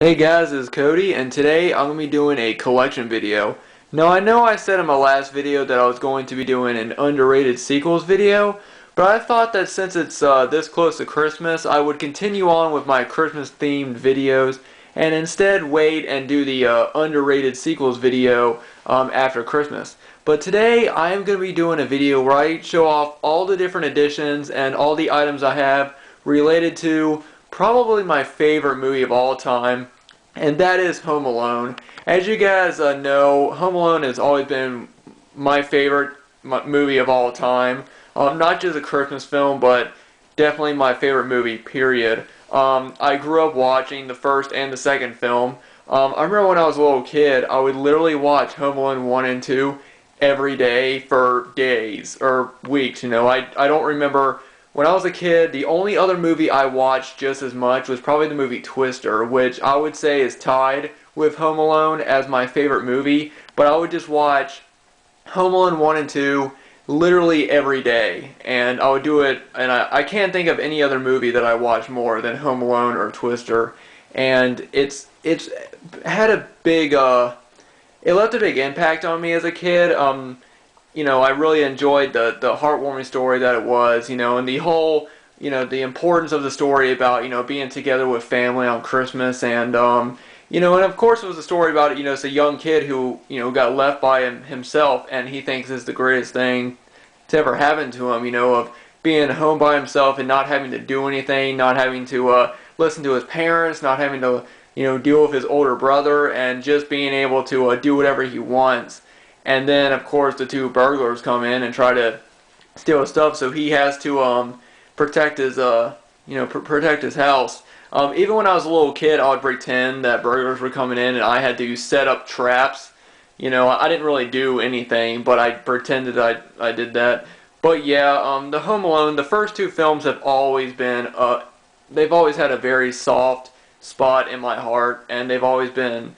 Hey guys, this is Cody, and today I'm going to be doing a collection video. Now I know I said in my last video that I was going to be doing an underrated sequels video, but I thought that since it's this close to Christmas, I would continue on with my Christmas themed videos and instead wait and do the underrated sequels video after Christmas. But today I am going to be doing a video where I show off all the different editions and all the items I have related to probably my favorite movie of all time, and that is Home Alone. As you guys know, Home Alone has always been my favorite movie of all time. Not just a Christmas film, but definitely my favorite movie, period. I grew up watching the first and the second film. I remember when I was a little kid, I would literally watch Home Alone 1 and 2 every day for days or weeks. I don't remember. When I was a kid, the only other movie I watched just as much was probably the movie Twister, which I would say is tied with Home Alone as my favorite movie, but I would just watch Home Alone 1 and 2 literally every day, and I would do it, and I can't think of any other movie that I watched more than Home Alone or Twister, and it's had a big, it left a big impact on me as a kid. I really enjoyed the heartwarming story that it was, and the whole, the importance of the story about, being together with family on Christmas, and and of course it was a story about, it's a young kid who, got left by himself, and he thinks is the greatest thing to ever happen to him, of being home by himself and not having to do anything, not having to listen to his parents, not having to, deal with his older brother, and just being able to do whatever he wants. And then, of course, the two burglars come in and try to steal his stuff, so he has to protect his, protect his house. Even when I was a little kid, I would pretend that burglars were coming in, and I had to set up traps. I didn't really do anything, but I pretended I did that. But yeah, the Home Alone, the first two films have always been, they've always had a very soft spot in my heart, and they've always been,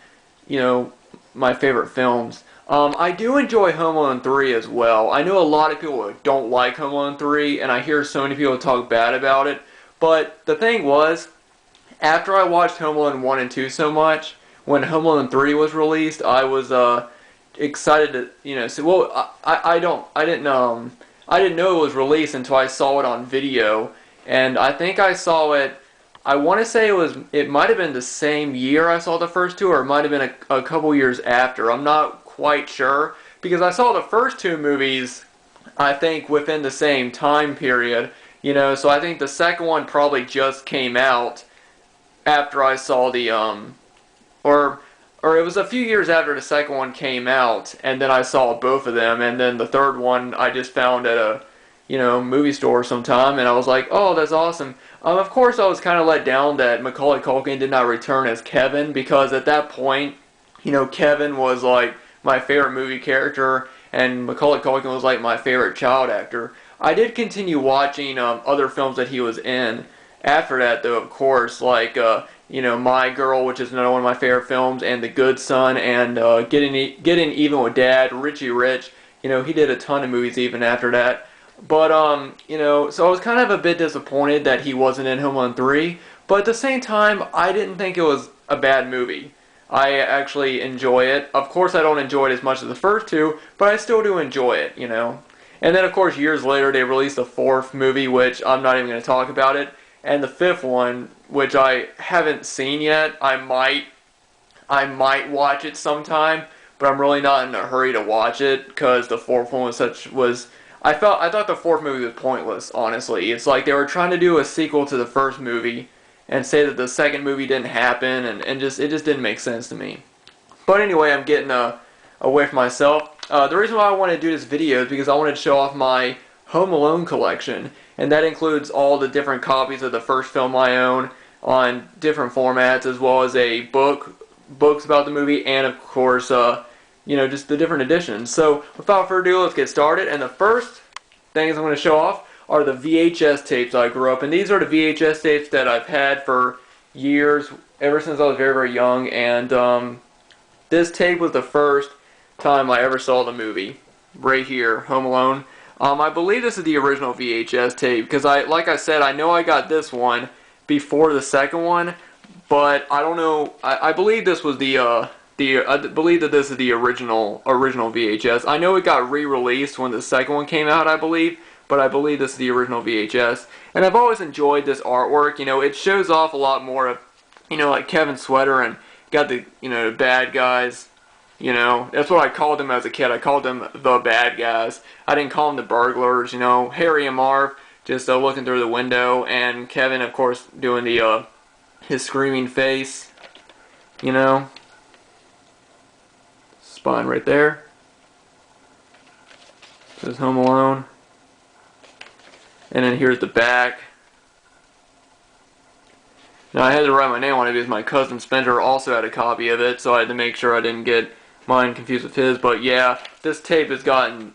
my favorite films. I do enjoy Home Alone 3 as well. I know a lot of people don't like Home Alone 3, and I hear so many people talk bad about it. But the thing was, after I watched Home Alone 1 and 2 so much, when Home Alone 3 was released, I was excited to, say, well, I didn't know it was released until I saw it on video, and I think I saw it. I want to say it might have been the same year I saw the first two, or it might have been a couple years after. I'm not quite sure, because I saw the first two movies, I think, within the same time period, so I think the second one probably just came out after I saw the, or it was a few years after the second one came out, and then I saw both of them, and then the third one I just found at a, movie store sometime, and I was like, oh, that's awesome. Of course, I was kind of let down that Macaulay Culkin did not return as Kevin, because at that point, Kevin was like my favorite movie character, and Macaulay Culkin was like my favorite child actor. I did continue watching other films that he was in after that, though, of course, like, My Girl, which is another one of my favorite films, and The Good Son, and Getting Even with Dad, Richie Rich. He did a ton of movies even after that. But, so I was kind of a bit disappointed that he wasn't in Home Alone 3, but at the same time, I didn't think it was a bad movie. I actually enjoy it. Of course, I don't enjoy it as much as the first two, but I still do enjoy it, And then, of course, years later, they released a fourth movie, which I'm not even going to talk about it, and the fifth one, which I haven't seen yet. I might watch it sometime, but I'm really not in a hurry to watch it, because the fourth one I thought the fourth movie was pointless, honestly. It's like they were trying to do a sequel to the first movie, and say that the second movie didn't happen, and it just didn't make sense to me. But anyway, I'm getting away from myself. The reason why I wanted to do this video is because I wanted to show off my Home Alone collection, and that includes all the different copies of the first film I own on different formats, as well as books about the movie, and of course, just the different editions. So without further ado, let's get started. And the first things I'm going to show off are the VHS tapes I grew up in. These are the VHS tapes that I've had for years, ever since I was very, very young, and this tape was the first time I ever saw the movie, right here, Home Alone. I believe this is the original VHS tape, because like I said, I know I got this one before the second one, but I don't know. I believe this was I believe that this is the original VHS. I know it got re-released when the second one came out, I believe, but I believe this is the original VHS. And I've always enjoyed this artwork. You know, it shows off a lot more of, you know, like Kevin's sweater, and got the, you know, bad guys. You know, that's what I called them as a kid. I called them the bad guys. I didn't call them the burglars. You know, Harry and Marv just looking through the window, and Kevin, of course, doing the his screaming face. You know, spine right there. Says Home Alone. And then here's the back. Now I had to write my name on it because my cousin Spencer also had a copy of it, so I had to make sure I didn't get mine confused with his. But yeah, this tape has gotten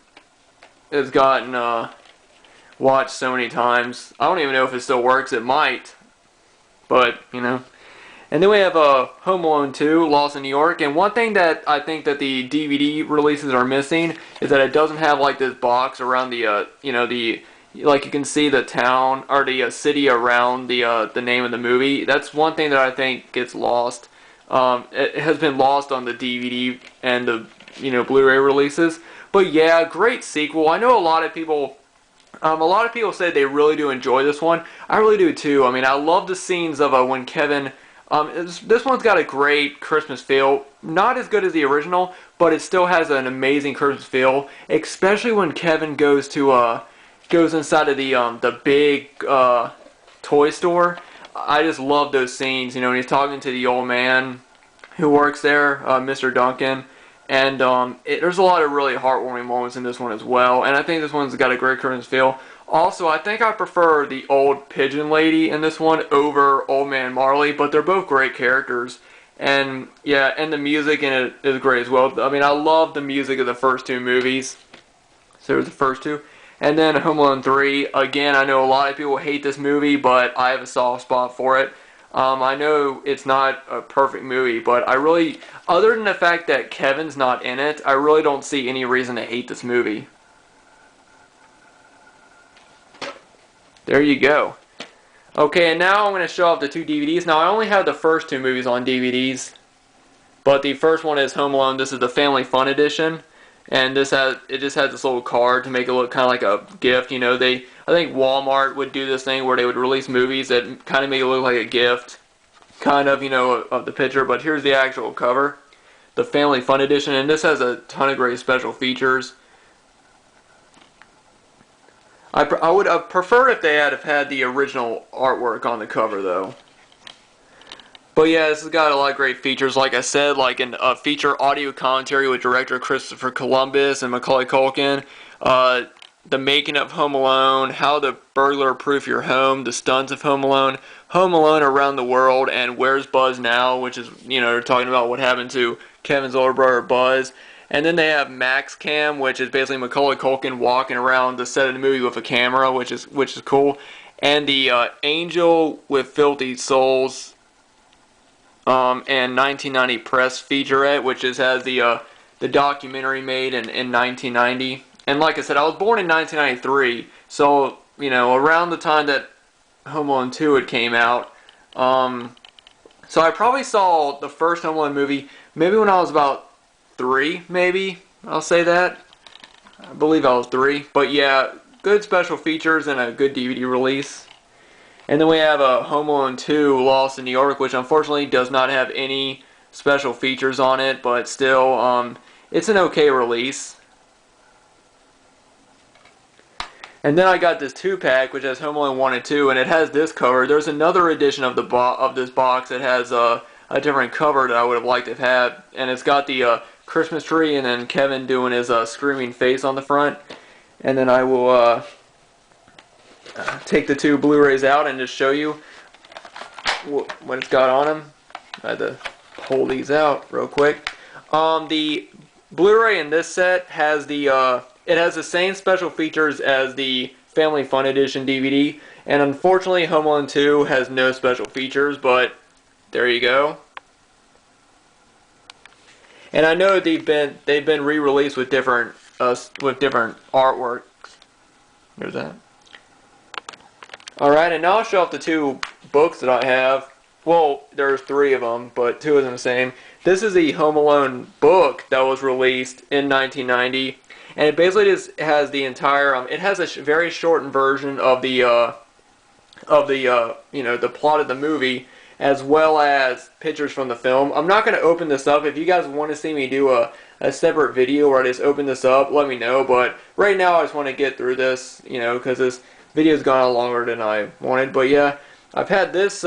watched so many times. I don't even know if it still works. It might, but you know. And then we have Home Alone 2, Lost in New York. And one thing that I think that the DVD releases are missing is that it doesn't have like this box around the you know, like you can see the town or the city around the name of the movie. That's one thing that I think gets lost. It has been lost on the DVD and the, you know, Blu-ray releases. But yeah, great sequel. I know a lot of people say they really do enjoy this one. I really do too. I mean, I love the scenes of when Kevin. This one's got a great Christmas feel. Not as good as the original, but it still has an amazing Christmas feel. Especially when Kevin goes inside of the big toy store. I just love those scenes. You know, when he's talking to the old man who works there, Mr. Duncan. And there's a lot of really heartwarming moments in this one as well. And I think this one's got a great Christmas feel. Also, I think I prefer the old pigeon lady in this one over Old Man Marley, but they're both great characters. And yeah, and the music in it is great as well. I mean, I love the music of the first two movies. So there's the first two. And then Home Alone 3. Again, I know a lot of people hate this movie, but I have a soft spot for it. I know it's not a perfect movie, but I really, other than the fact that Kevin's not in it, I really don't see any reason to hate this movie. There you go. Okay, and now I'm going to show off the two DVDs. Now, I only have the first two movies on DVDs, but the first one is Home Alone. This is the Family Fun Edition, and it just has this little card to make it look kind of like a gift. You know, I think Walmart would do this thing where they would release movies that kind of make it look like a gift, kind of, you know, of the picture. But here's the actual cover, the Family Fun Edition, and this has a ton of great special features. I would have preferred if they had the original artwork on the cover, though. But yeah, this has got a lot of great features, like I said, like a feature audio commentary with director Christopher Columbus and Macaulay Culkin, the making of Home Alone, how to burglar-proof your home, the stunts of Home Alone Around the World, and Where's Buzz Now, which is, you know, they're talking about what happened to Kevin's older brother Buzz. And then they have Max Cam, which is basically Macaulay Culkin walking around the set of the movie with a camera, which is cool. And the Angel with Filthy Souls and 1990 Press featurette, which has the documentary made in 1990. And like I said, I was born in 1993, so, you know, around the time that Home Alone 2 had came out. So I probably saw the first Home Alone movie maybe when I was about 3, maybe. I'll say that. I believe I was 3. But yeah, good special features and a good DVD release. And then we have Home Alone 2, Lost in New York, which unfortunately does not have any special features on it, but still, it's an okay release. And then I got this 2-pack, which has Home Alone 1 and 2, and it has this cover. There's another edition of this box that has a different cover that I would have liked to have had, and it's got the Christmas tree and then Kevin doing his screaming face on the front. And then I will take the two Blu-rays out and just show you what it's got on them. I had to pull these out real quick. The Blu-ray in this set has it has the same special features as the Family Fun Edition DVD, and unfortunately Home Alone 2 has no special features, but there you go. And I know they've been re-released with different artworks. There's that. Alright, and now I'll show off the two books that I have. well, there's 3 of them, but 2 of them the same. This is the Home Alone book that was released in 1990, and it basically just has the entire. It has a very shortened version of the the plot of the movie, as well as pictures from the film. I'm not going to open this up. If you guys want to see me do a separate video where I just open this up, let me know. But right now I just want to get through this, because this video's gone on longer than I wanted. But yeah, I've had this,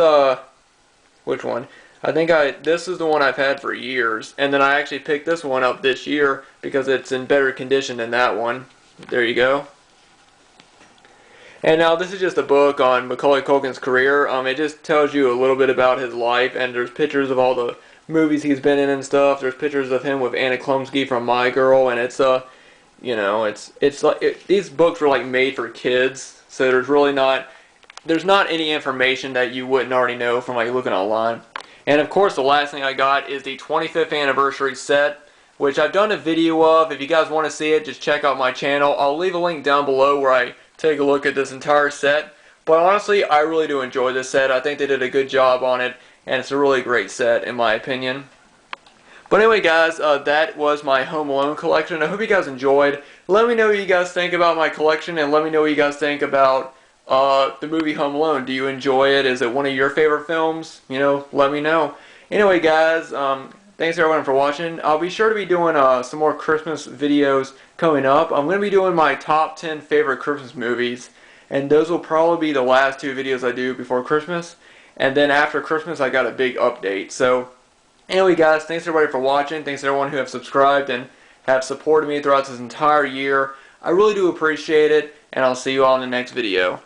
which one? I think this is the one I've had for years. And then I actually picked this one up this year because it's in better condition than that one. There you go. And now this is just a book on Macaulay Culkin's career. It just tells you a little bit about his life, and there's pictures of all the movies he's been in and stuff. There's pictures of him with Anna Klumsky from My Girl, and it's it's like these books were like made for kids, so there's not any information that you wouldn't already know from like looking online. And of course, the last thing I got is the 25th anniversary set, which I've done a video of. If you guys want to see it, just check out my channel. I'll leave a link down below where I take a look at this entire set. But honestly, I really do enjoy this set. I think they did a good job on it, and it's a really great set in my opinion. But anyway guys, that was my Home Alone collection. I hope you guys enjoyed. Let me know what you guys think about my collection, and let me know what you guys think about the movie Home Alone. Do you enjoy it? Is it one of your favorite films? Let me know. Anyway guys, thanks everyone for watching. I'll be sure to be doing some more Christmas videos coming up. I'm going to be doing my top 10 favorite Christmas movies, and those will probably be the last 2 videos I do before Christmas. And then after Christmas I got a big update. So anyway guys, thanks everybody for watching. Thanks everyone who have subscribed and have supported me throughout this entire year. I really do appreciate it, and I'll see you all in the next video.